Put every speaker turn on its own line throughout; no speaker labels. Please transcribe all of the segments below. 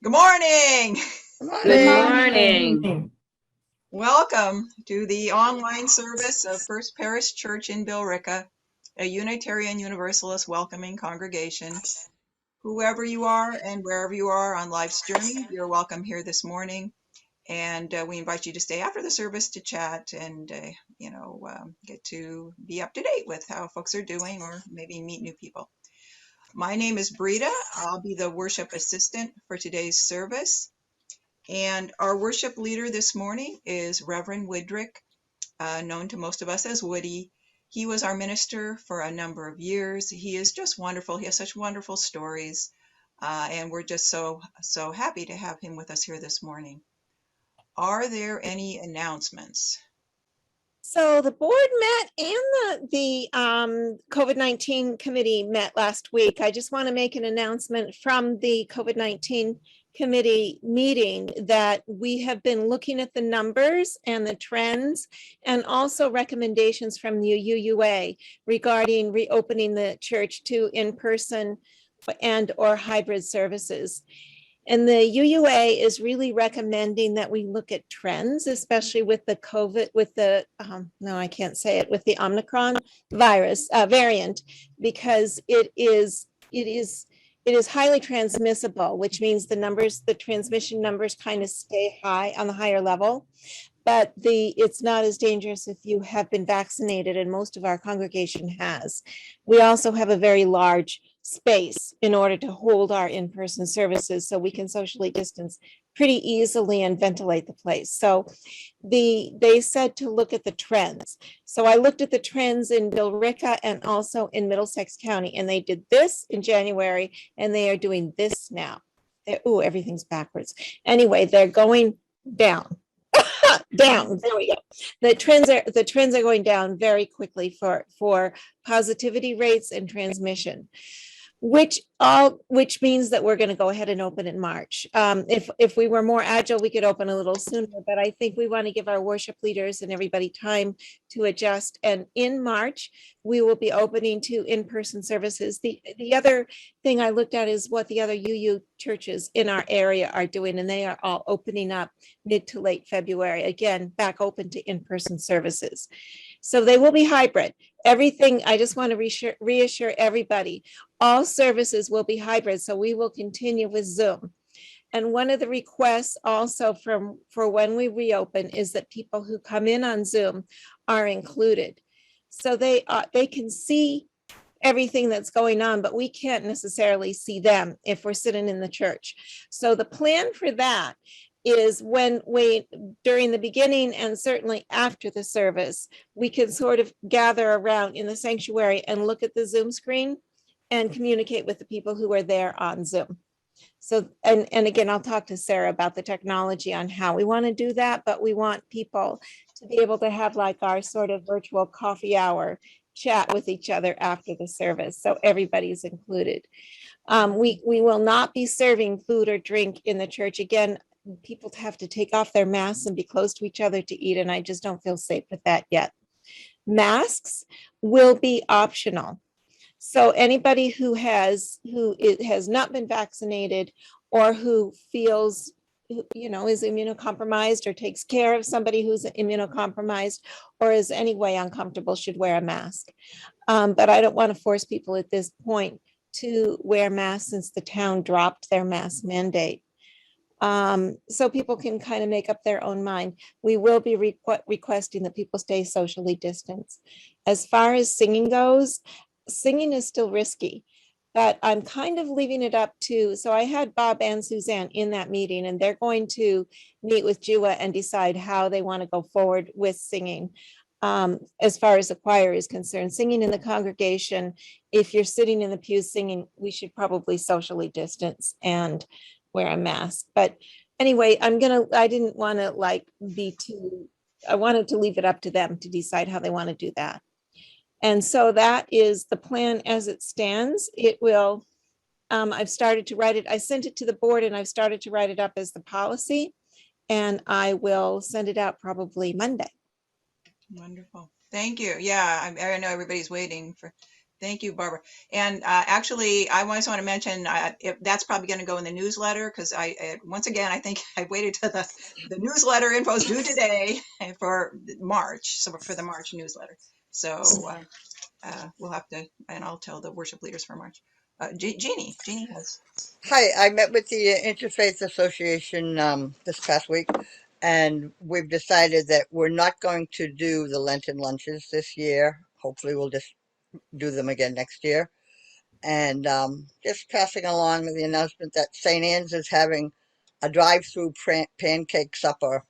Good morning.
Good morning.
Welcome to the online service of First Parish Church in Billerica, a Unitarian Universalist welcoming congregation. Whoever you are and wherever you are on life's journey, you're welcome here this morning. And we invite you to stay after the service to chat and, get to be up to date with how folks are doing or maybe meet new people. My name is Brita. I'll be the worship assistant for today's service. And our worship leader this morning is Reverend Widrick, known to most of us as Woody. He was our minister for a number of years. He is just wonderful. He has such wonderful stories. And we're just so happy to have him with us here this morning. Are there any announcements?
So the board met and the COVID-19 committee met last week. I just want to make an announcement from the COVID-19 committee meeting that we have been looking at the numbers and the trends and also recommendations from the UUA regarding reopening the church to in-person and or hybrid services. And the UUA is really recommending that we look at trends, especially with the COVID, with the, with the Omicron virus variant, because it is highly transmissible, which means the transmission numbers kind of stay high on the higher level. But it's not as dangerous if you have been vaccinated, and most of our congregation has. We also have a very large space in order to hold our in-person services, so we can socially distance pretty easily and ventilate the place. So they said to look at the trends. So I looked at the trends in Billerica and also in Middlesex County, and they did this in January, and they are doing this now. Everything's backwards. Anyway, they're going down. Down. There we go. The trends are going down very quickly for positivity rates and transmission, which means that we're going to go ahead and open in March. If we were more agile, we could open a little sooner, but I think we want to give our worship leaders and everybody time to adjust. And in March, we will be opening to in-person services. The other thing I looked at is what the other UU churches in our area are doing, and they are all opening up mid to late February, again, back open to in-person services. So they will be hybrid. Everything, I just want to reassure everybody, all services will be hybrid, so we will continue with Zoom. And one of the requests also for when we reopen is that people who come in on Zoom are included. So they can see everything that's going on, but we can't necessarily see them if we're sitting in the church. So the plan for that is when during the beginning and certainly after the service, we can sort of gather around in the sanctuary and look at the Zoom screen and communicate with the people who are there on Zoom. So, and again, I'll talk to Sarah about the technology on how we want to do that, but we want people to be able to have like our sort of virtual coffee hour chat with each other after the service. So everybody's included. We will not be serving food or drink in the church. Again, people have to take off their masks and be close to each other to eat, and I just don't feel safe with that yet. Masks will be optional. So anybody who has not been vaccinated or who feels, is immunocompromised or takes care of somebody who's immunocompromised or is anyway uncomfortable should wear a mask. But I don't want to force people at this point to wear masks since the town dropped their mask mandate. So people can kind of make up their own mind. We will be requesting that people stay socially distanced. As far as singing goes, singing is still risky, but I'm kind of leaving it up to, so I had Bob and Suzanne in that meeting, and they're going to meet with Jua and decide how they want to go forward with singing. As far as the choir is concerned, singing in the congregation, if you're sitting in the pews singing, we should probably socially distance and wear a mask. But anyway, I didn't want to I wanted to leave it up to them to decide how they want to do that. And so that is the plan as it stands. It will, I've started to write it. I sent it to the board and I've started to write it up as the policy, and I will send it out probably Monday.
Wonderful. Thank you. Yeah, I know everybody's waiting Thank you, Barbara. And actually, I just want to mention if that's probably going to go in the newsletter because once again, I think I waited till the newsletter info is due today for March, so for the March newsletter. So we'll have to, and I'll tell the worship leaders for March. Jeannie has.
Hi, I met with the Interfaith Association this past week, and we've decided that we're not going to do the Lenten lunches this year. Hopefully, we'll just do them again next year. And just passing along the announcement that St. Anne's is having a drive-through pancake supper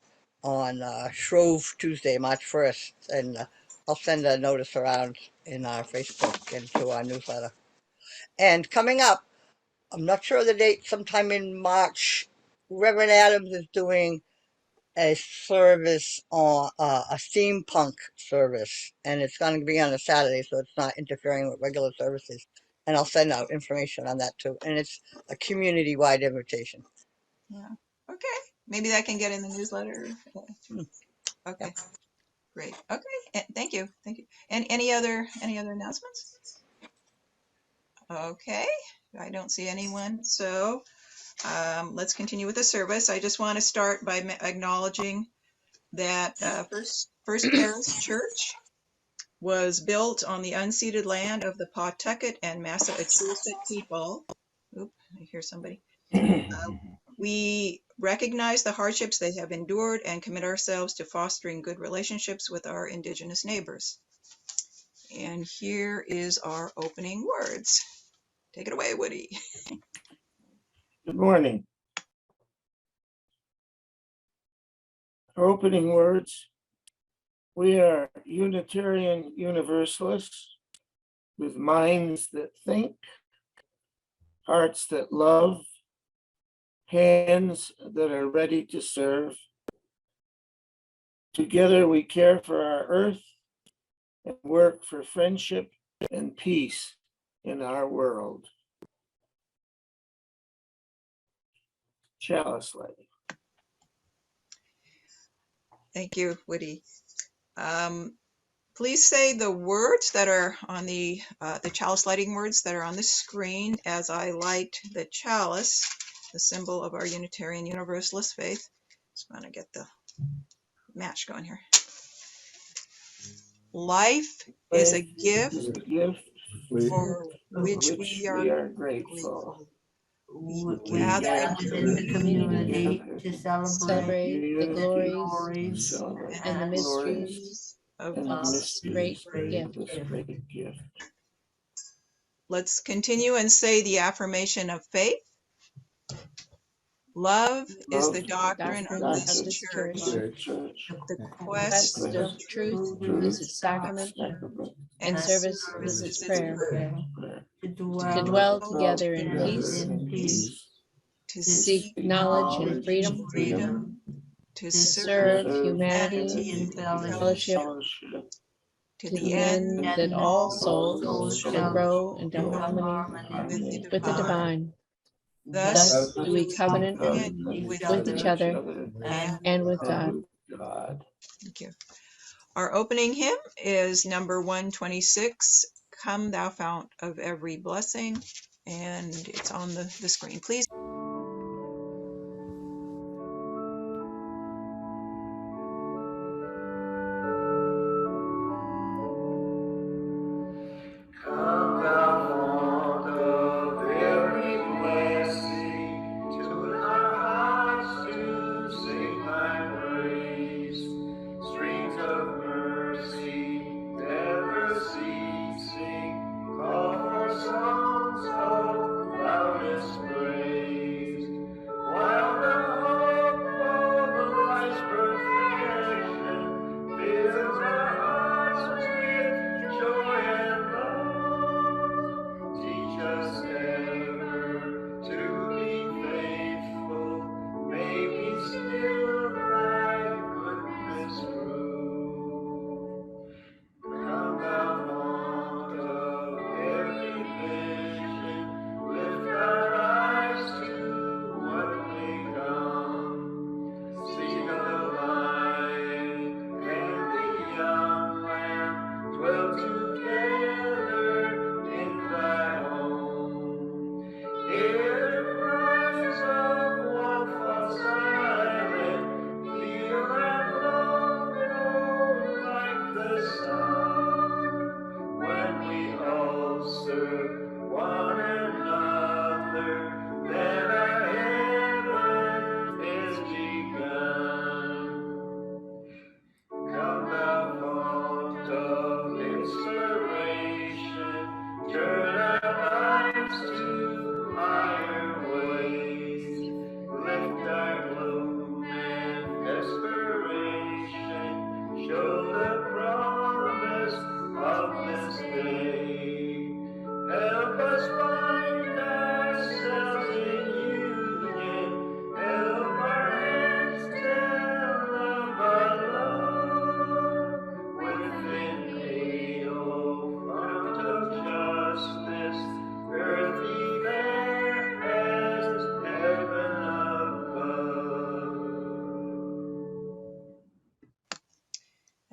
on Shrove Tuesday, March 1st. And I'll send a notice around in our Facebook and to our newsletter. And coming up, I'm not sure of the date, sometime in March, Reverend Adams is doing a service on a steampunk service, and it's going to be on a Saturday, so it's not interfering with regular services. And I'll send out information on that too. And it's a community-wide invitation.
Yeah. Okay. Maybe that can get in the newsletter. Okay.
Yeah.
Great. Okay. Thank you. Thank you. And any other announcements? Okay. I don't see anyone. So let's continue with the service. I just want to start by acknowledging that First Parish Church was built on the unceded land of the Pawtucket and Massachusetts people. Oop, I hear somebody. We recognize the hardships they have endured and commit ourselves to fostering good relationships with our Indigenous neighbors. And here is our opening words. Take it away, Woody.
Good morning. Our opening words. We are Unitarian Universalists with minds that think, hearts that love, hands that are ready to serve. Together we care for our earth and work for friendship and peace in our world. Chalice lighting.
Thank you, Woody. Please say the words that are on the chalice lighting words that are on the screen as I light the chalice, the symbol of our Unitarian Universalist faith. Just want to get the match going here. Life is a gift for which we are grateful. We gather in community
to celebrate the glories and the mysteries
of
this great gift.
Let's continue and say the affirmation of faith. Love is the doctrine of this church. The quest of truth
is its sacrament, and service is its prayer. To dwell together in peace,
to
seek knowledge and freedom,
to
serve humanity in fellowship, to the end that all souls shall grow into harmony with the divine. Thus do we covenant with each other and with God.
Thank you. Our opening hymn is number 126, Come Thou Fount of Every Blessing, and it's on the screen. Please.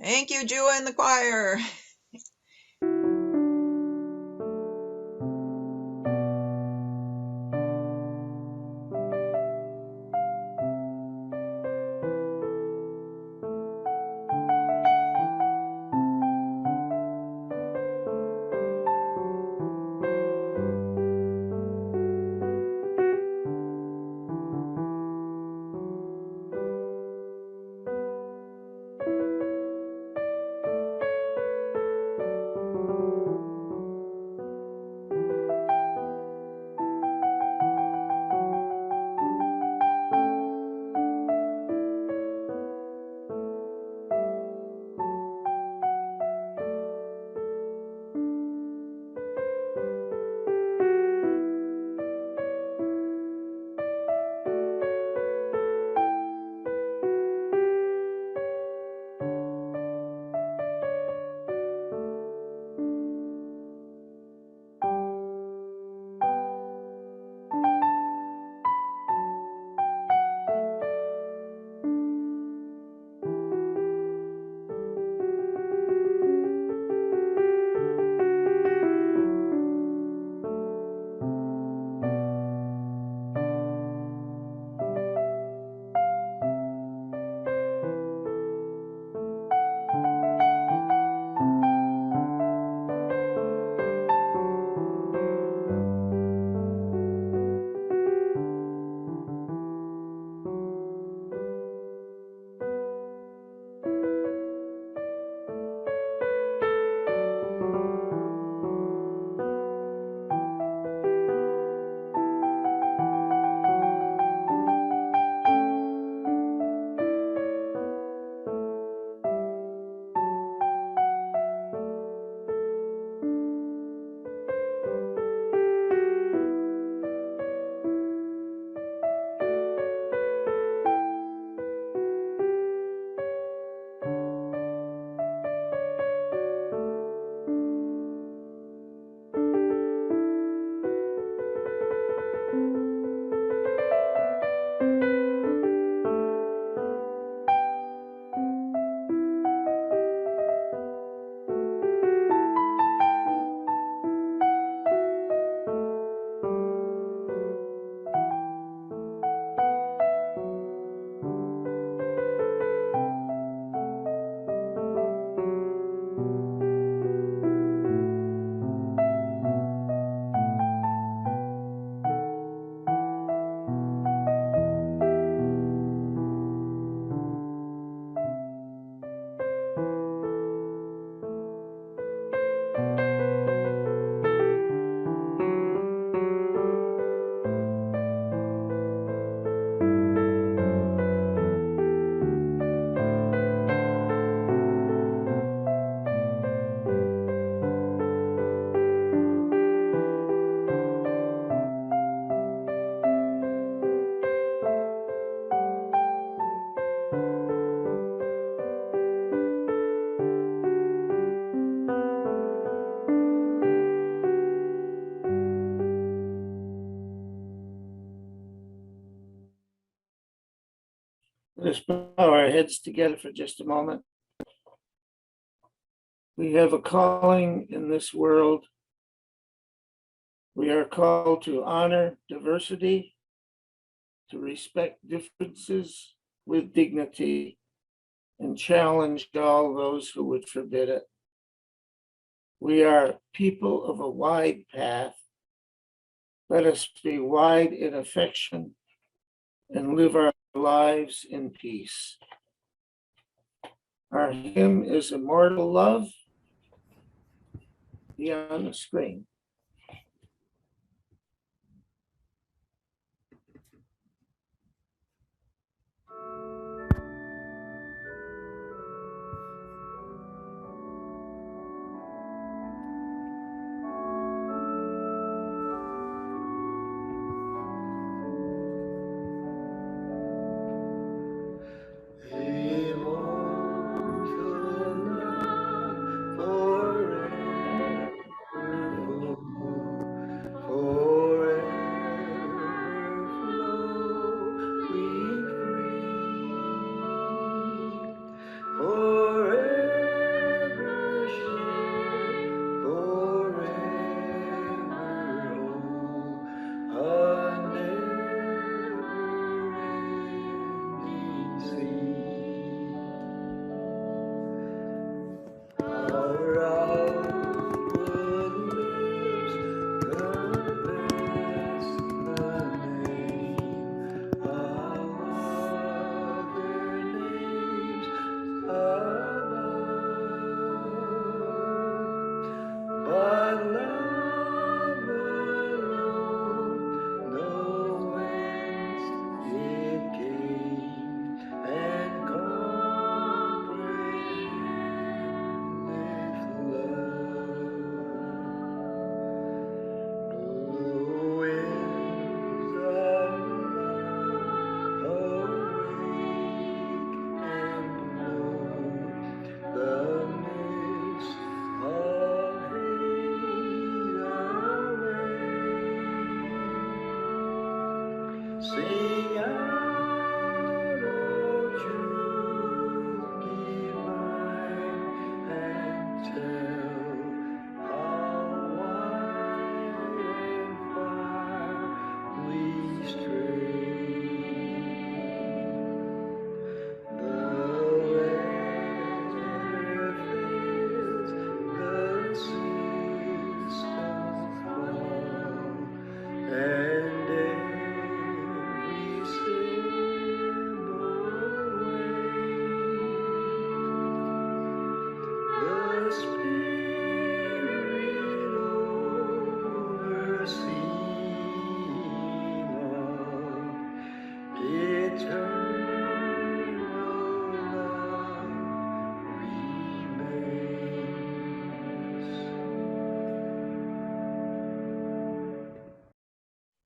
Thank you, Jua and the choir.
Let's bow our heads together for just a moment. We have a calling in this world. We are called to honor diversity, to respect differences with dignity, and challenge all those who would forbid it. We are people of a wide path. Let us be wide in affection and live our lives in peace. Our hymn is Immortal Love. Be on the screen.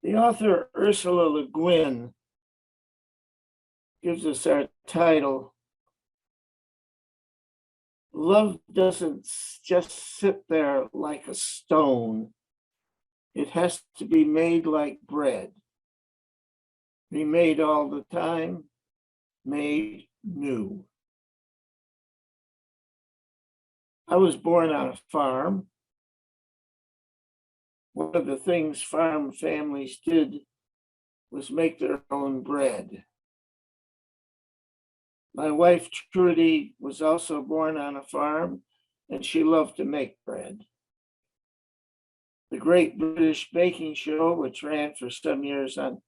The author Ursula Le Guin gives us our title, Love Doesn't Just Sit There Like a Stone. It has to be made like bread. Remade all the time, made new. I was born on a farm. One of the things farm families did was make their own bread. My wife, Trudy, was also born on a farm, and she loved to make bread. The Great British Baking Show, which ran for some years on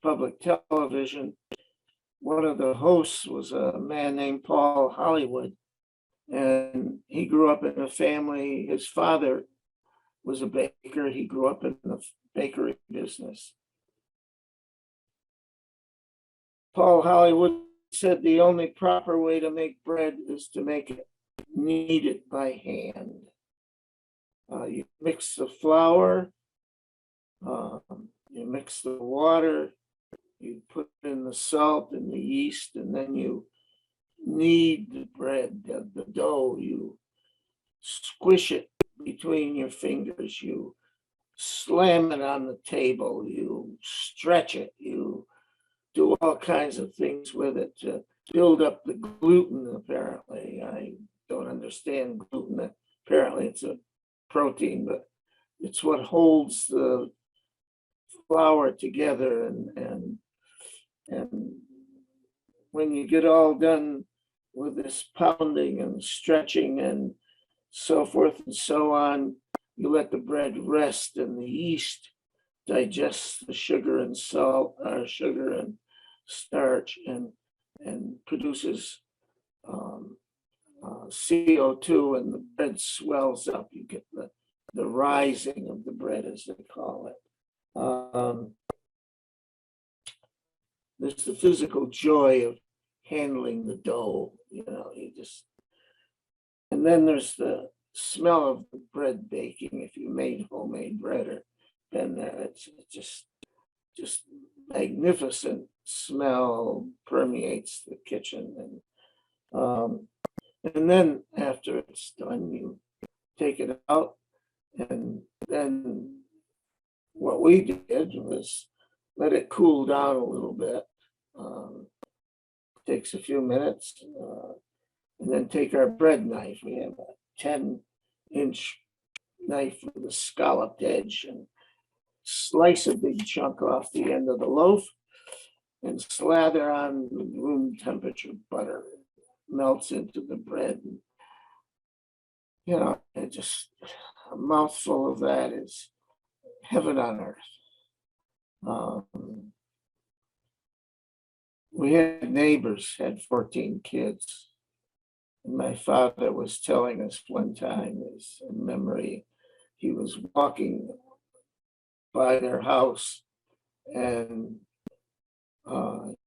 public television, one of the hosts was a man named Paul Hollywood, and he grew up in a family. His father was a baker. He grew up in the bakery business. Paul Hollywood said the only proper way to make bread is to make it, knead it by hand. You mix the flour, you mix the water, you put in the salt and the yeast, and then you knead the bread, the dough. You squish it between your fingers, you slam it on the table, you stretch it, you do all kinds of things with it to build up the gluten, apparently. I don't understand gluten. Apparently it's a protein, but it's what holds the flour together. And when you get all done with this pounding and stretching and so forth and so on, you let the bread rest, and the yeast digests the sugar and salt, sugar and starch, and produces CO2, and the bread swells up. You get the rising of the bread, as they call it. There's the physical joy of handling the dough, and then there's the smell of the bread baking. If you made homemade bread, then it's just magnificent smell permeates the kitchen. And then after it's done, you take it out, and then what we did was let it cool down a little bit. Takes a few minutes, and then take our bread knife. We have a 10-inch knife with a scalloped edge, and slice a big chunk off the end of the loaf and slather on room temperature butter. It melts into the bread. And, it just, a mouthful of that is heaven on earth. We had neighbors, had 14 kids. And my father was telling us one time, his memory, he was walking by their house, and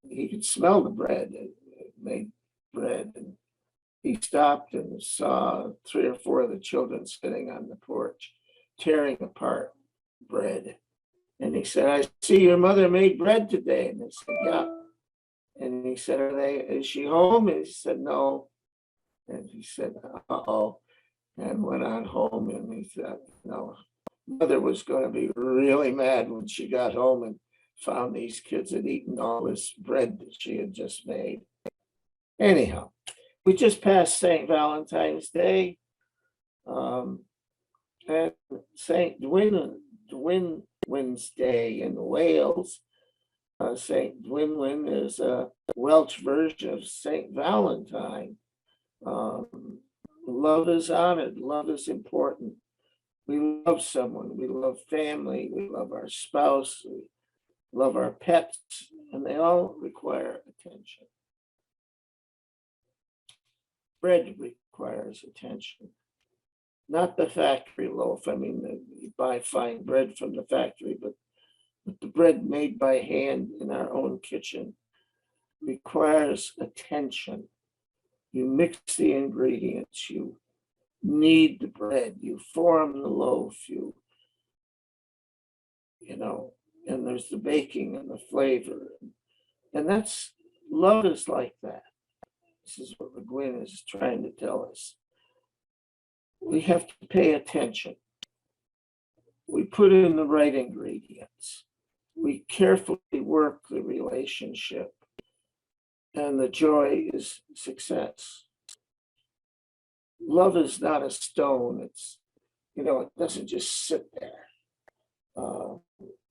he could smell the bread. It made bread, and he stopped and saw 3 or 4 of the children sitting on the porch tearing apart bread. And he said, "I see your mother made bread today." And they said, "Yeah." And he said, "Is she home?" And he said, "No." And he said, "Uh-oh," and went on home. And he said, mother was going to be really mad when she got home and found these kids had eaten all this bread that she had just made. Anyhow, we just passed St. Valentine's Day, and St. Dwynwen's Day in Wales. St. Dwynwen is a Welsh version of St. Valentine. Love is honored. Love is important. We love someone. We love family. We love our spouse. We love our pets, and they all require attention. Bread requires attention, not the factory loaf. I mean, you buy fine bread from the factory, but the bread made by hand in our own kitchen requires attention. You mix the ingredients, you knead the bread, you form the loaf, you and there's the baking and the flavor. And that's, love is like that. This is what Le Guin is trying to tell us. We have to pay attention. We put in the right ingredients. We carefully work the relationship, and the joy is success. Love is not a stone. It's, it doesn't just sit there.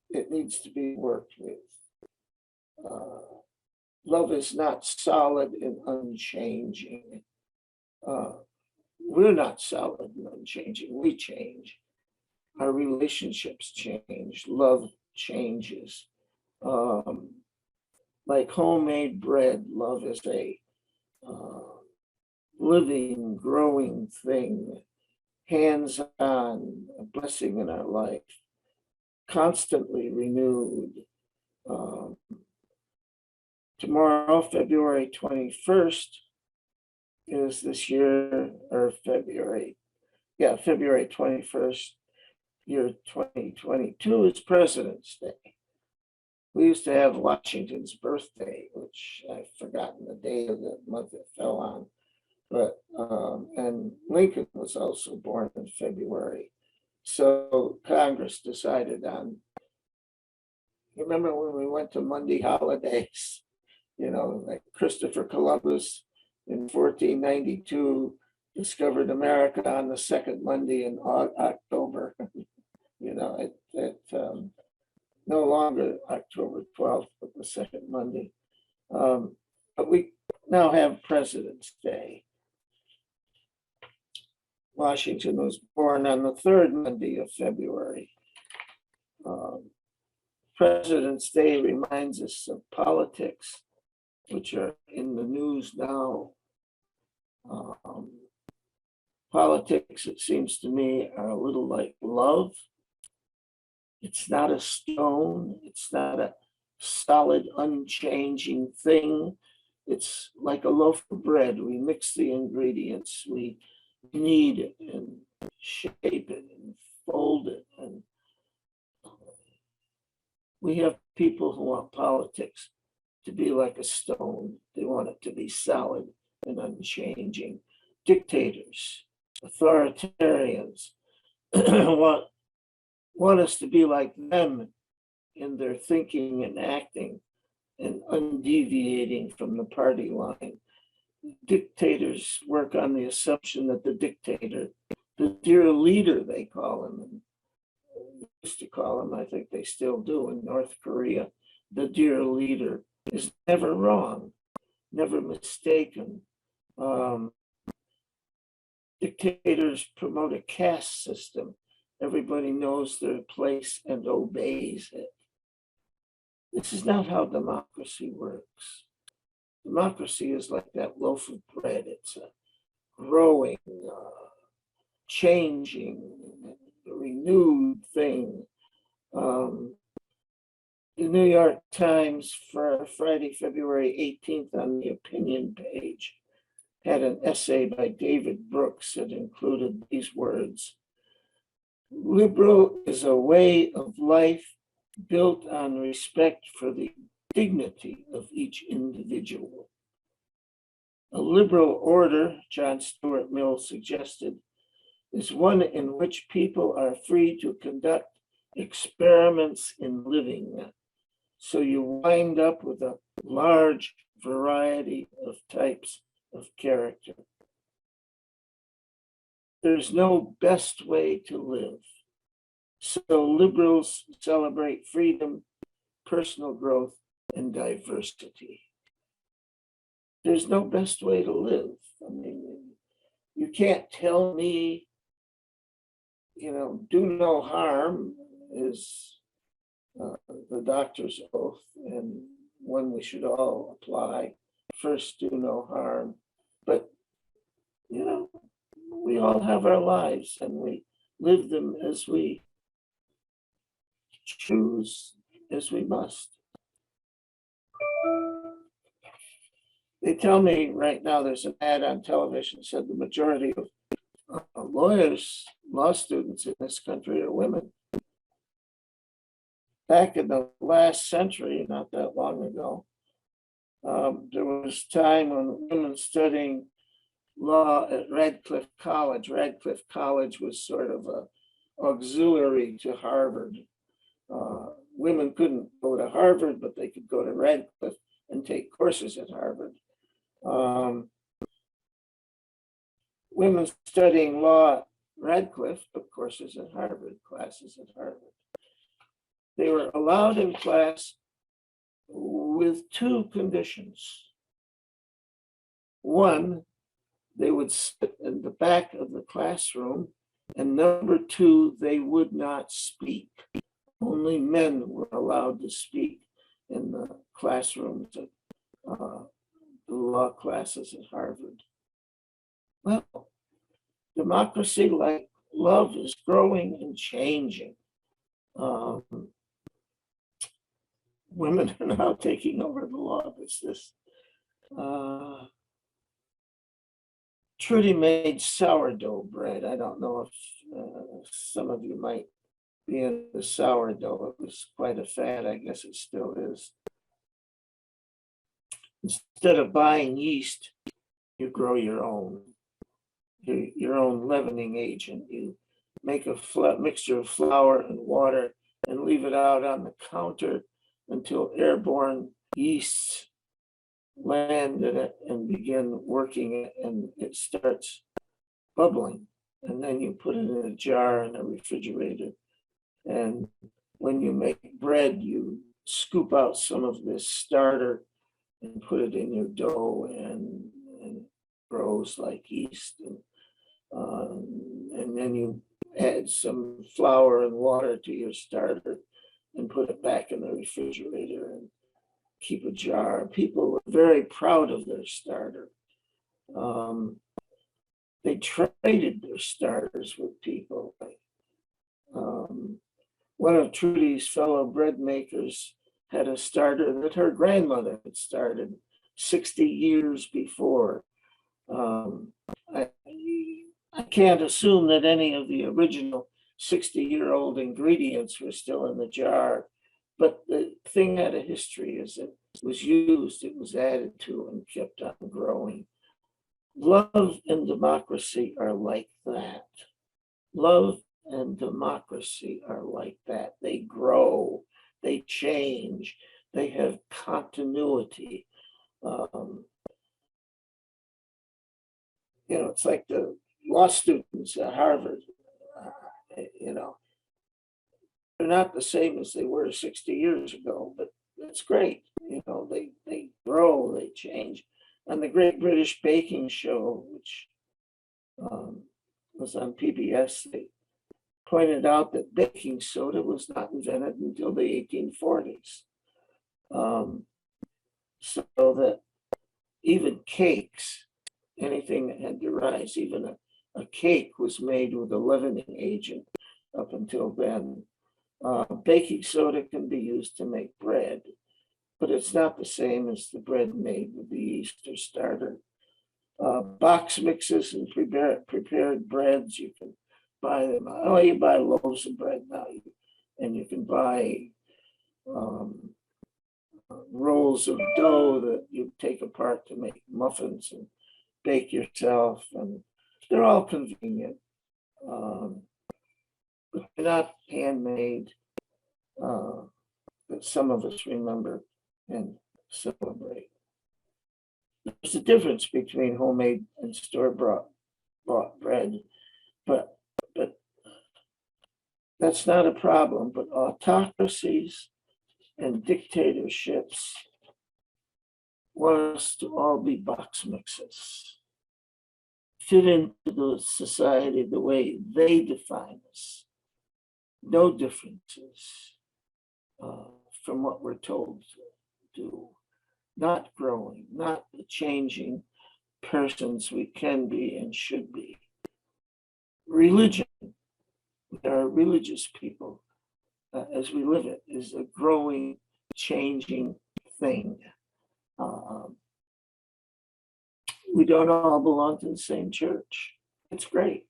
It needs to be worked with. Love is not solid and unchanging. We're not solid and unchanging. We change. Our relationships change. Love changes. Like homemade bread, love is a living, growing thing, hands-on, a blessing in our life, constantly renewed. Tomorrow, February 21st, is this year, or February 21st, year 2022 is President's Day. We used to have Washington's birthday, which I've forgotten the day of the month it fell on. But, and Lincoln was also born in February. So Congress decided on, remember when we went to Monday holidays, like Christopher Columbus in 1492 discovered America on the second Monday in October. No longer October 12th, but the second Monday. But we now have President's Day. Washington was born on the third Monday of February. President's Day reminds us of politics, which are in the news now. Politics, it seems to me, are a little like love. It's not a stone. It's not a solid, unchanging thing. It's like a loaf of bread. We mix the ingredients. We knead it and shape it and fold it. And we have people who want politics to be like a stone. They want it to be solid and unchanging. Dictators, authoritarians want us to be like them in their thinking and acting and undeviating from the party line. Dictators work on the assumption that the dictator, the dear leader, they call him, and used to call him, I think they still do in North Korea, the dear leader is never wrong, never mistaken. Dictators promote a caste system. Everybody knows their place and obeys it. This is not how democracy works. Democracy is like that loaf of bread. It's a growing, changing, renewed thing. The New York Times for Friday, February 18th on the opinion page had an essay by David Brooks that included these words: liberal is a way of life built on respect for the dignity of each individual. A liberal order, John Stuart Mill suggested, is one in which people are free to conduct experiments in living. So you wind up with a large variety of types of character. There's no best way to live. So liberals celebrate freedom, personal growth, and diversity. There's no best way to live. I mean, you can't tell me, do no harm is the doctor's oath, and one we should all apply. First, do no harm. But, we all have our lives and we live them as we choose, as we must. They tell me right now there's an ad on television that said the majority of law students in this country are women. back in the last century, not that long ago, there was time when women studying law at Radcliffe College. Radcliffe College was sort of a auxiliary to Harvard. Women couldn't go to Harvard, but they could go to Radcliffe and take courses at Harvard. Women studying law at Radcliffe took courses at Harvard, classes at Harvard. They were allowed in class with two conditions. One, they would sit in the back of the classroom, and number two, they would not speak. Only men were allowed to speak in the classrooms at the law classes at Harvard. Well, democracy, like love, is growing and changing. Women are now taking over the law business. Trudy made sourdough bread. I don't know if some of you might be into sourdough. It was quite a fad. I guess it still is. Instead of buying yeast, you grow your own leavening agent. You make a mixture of flour and water and leave it out on the counter until airborne yeasts land in it and begin working it, and it starts bubbling. And then you put it in a jar in a refrigerator. And when you make bread, you scoop out some of this starter and put it in your dough, and it grows like yeast. And then you add some flour and water to your starter and put it back in the refrigerator and keep a jar. People were very proud of their starter. They traded their starters with people. One of Trudy's fellow bread makers had a starter that her grandmother had started 60 years before. I can't assume that any of the original 60-year-old ingredients were still in the jar, but the thing had a history. As it was used, it was added to and kept on growing. Love and democracy are like that. Love and democracy are like that. They grow, they change, they have continuity. It's like the law students at Harvard, they're not the same as they were 60 years ago, but it's great. They grow, they change. On the Great British Baking Show, which was on PBS, they pointed out that baking soda was not invented until the 1840s. So that even cakes, anything that had to rise, even a cake was made with a leavening agent up until then. Baking soda can be used to make bread, but it's not the same as the bread made with the yeast or starter. Box mixes and prepared breads, you can buy them. You buy loaves of bread now, and you can buy rolls of dough that you take apart to make muffins and bake yourself, and they're all convenient, but they're not handmade, that some of us remember and celebrate. There's a difference between homemade and store-bought bread, but that's not a problem. But autocracies and dictatorships want us to all be box mixes, fit into the society the way they define us. No differences from what we're told to do. Not growing, not the changing persons we can be and should be. Religion, we are religious people, as we live it, is a growing, changing thing. We don't all belong to the same church. It's great.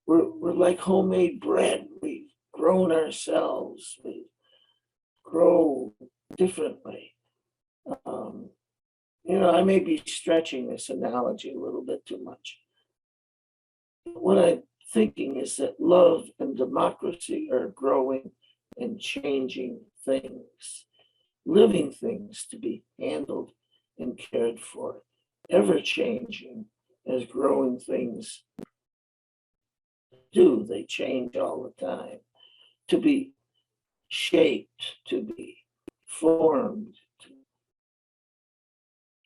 we're like homemade bread. We've grown ourselves. We grow differently. I may be stretching this analogy a little bit too much. What I'm thinking is that love and democracy are growing and changing things, living things to be handled and cared for, ever changing as growing things do. They change all the time, to be shaped, to be formed.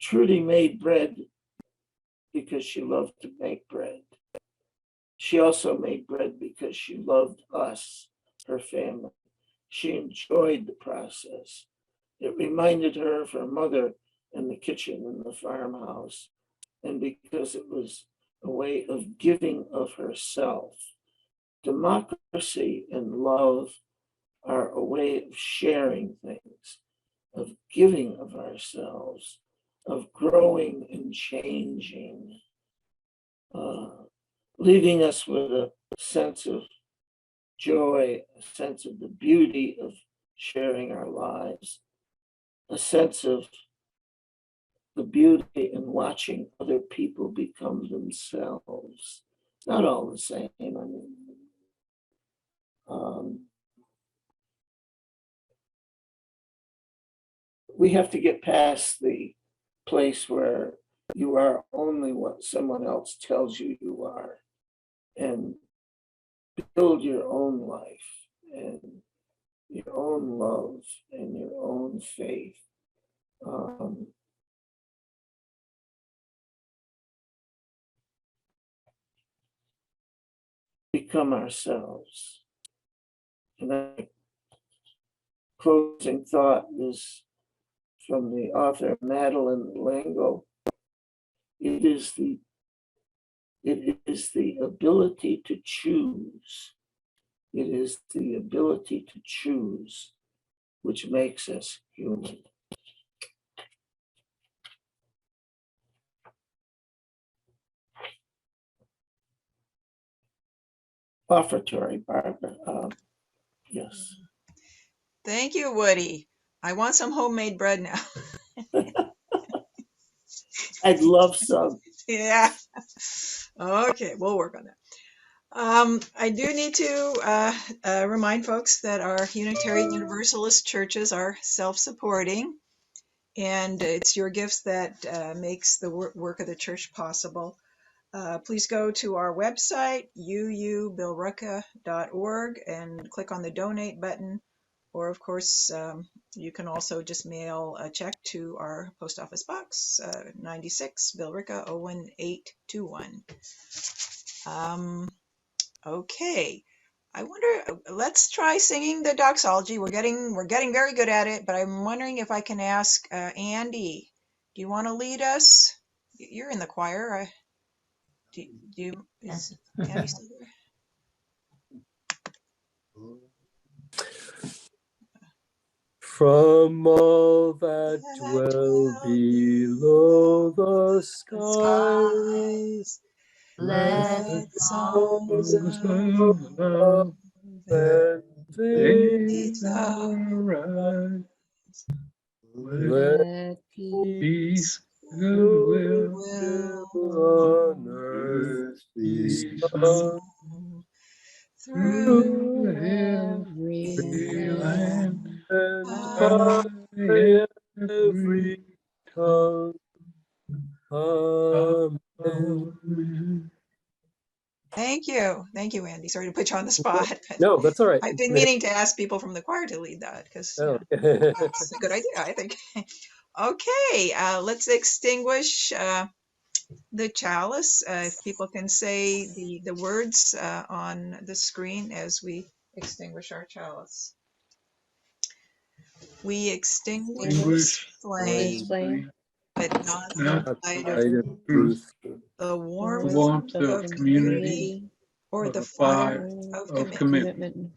Trudy made bread because she loved to make bread. She also made bread because she loved us, her family. She enjoyed the process. It reminded her of her mother and the kitchen in the farmhouse, and because it was a way of giving of herself. Democracy and love are a way of sharing things, of giving of ourselves, of growing and changing, leaving us with a sense of joy, a sense of the beauty of sharing our lives, a sense of the beauty in watching other people become themselves. Not all the same, I mean. We have to get past the place where you are only what someone else tells you you are, and build your own life and your own love and your own faith. Become ourselves. And my closing thought is from the author Madeline Lango. It is the ability to choose. It is the ability to choose which makes us human. Offertory, Barbara. Yes.
Thank you, Woody. I want some homemade bread now.
I'd love some.
Yeah. Okay, we'll work on that. I do need to remind folks that our Unitarian Universalist churches are self-supporting, and it's your gifts that makes the work of the church possible. Please go to our website, uubillrica.org, and click on the donate button. Or, of course, you can also just mail a check to our post office box, 96 Billerica 01821. Okay. I wonder, let's try singing the doxology. We're getting very good at it, but I'm wondering if I can ask Andy, do you want to lead us? You're in the choir. Is Andy still there?
From all that dwell below the skies,
let songs of
love and
praise
arise.
Let peace,
Goodwill
will
on earth be sung
through
every land.
and by every tongue. Amen.
Thank you, Andy. Sorry to put you on the spot, but
No, that's all right.
I've been meaning to ask people from the choir to lead that because
Oh.
that's a good idea, I think. Okay, let's extinguish the chalice. If people can say the words on the screen as we extinguish our chalice. We extinguish this flame, but not the light of
truth,
the warmth of community, or the fire of commitment.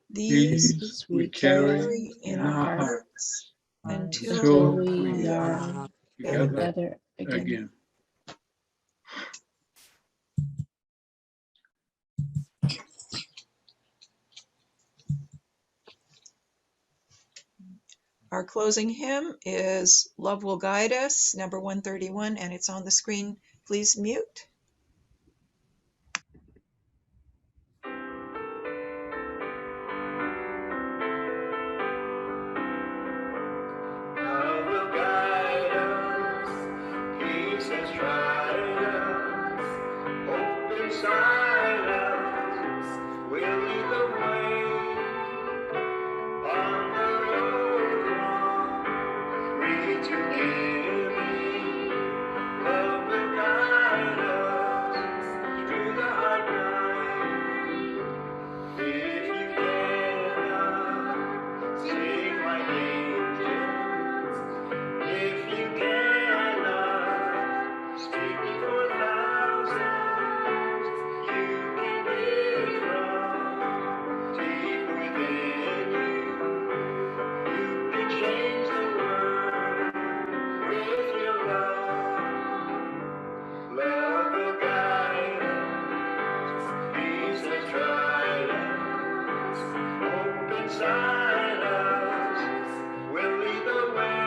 These we carry in our hearts until we are together
again.
Our closing hymn is Love Will Guide Us, number 131, and it's on the screen. Please mute.
Love will guide us, peace has tried us, hope inside us will lead the way on the road long, free to give me. Love will guide us through the hard night. If you cannot sing like angels, if you cannot speak before thousands, you can hear from deep within you. You can change the world with your love. Love will guide us, peace has tried us, hope inside us will lead the way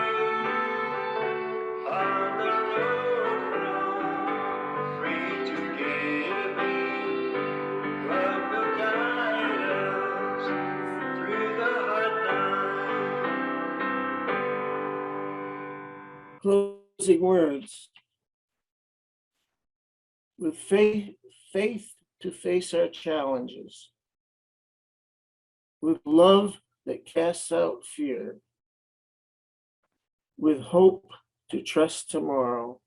on the road from free to giving. Love will guide us through the hard night.
Closing words. With faith to face our challenges. With love that casts out fear. With hope to trust tomorrow.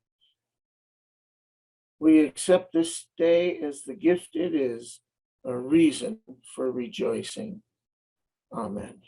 We accept this day as the gift it is, a reason for rejoicing. Amen.